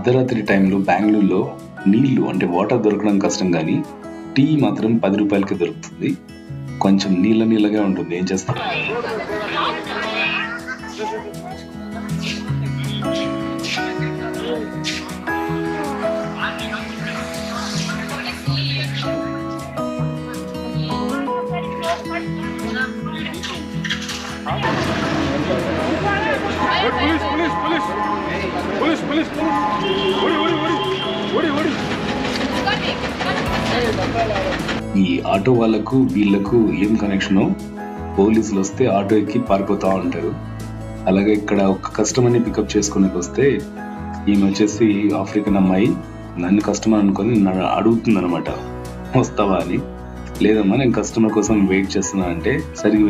అర్ధరాత్రి టైంలో బెంగుళూరులో నీళ్లు అంటే వాటర్ దొరకడం కష్టం, కానీ టీ మాత్రం 10 రూపాయలకి దొరుకుతుంది. కొంచెం నీళ్ళగా ఉంటుంది. ఏం చేస్తాం? ఈ ఆటో వాళ్ళకు వీళ్ళకు ఏం కనెక్షనో, పోలీసులు వస్తే ఆటో ఎక్కి పారిపోతా ఉంటారు. అలాగే ఇక్కడ ఒక కస్టమర్ని పికప్ చేసుకునేకి వస్తే ఈమె వచ్చేసి ఆఫ్రికన్ అమ్మాయి నన్ను కస్టమర్ అనుకొని నన్ను అడుగుతుంది అనమాట, వస్తావా అని. లేదమ్మా, నేను కస్టమర్ కోసం వెయిట్ చేస్తున్నా అంటే, సరిగ్గా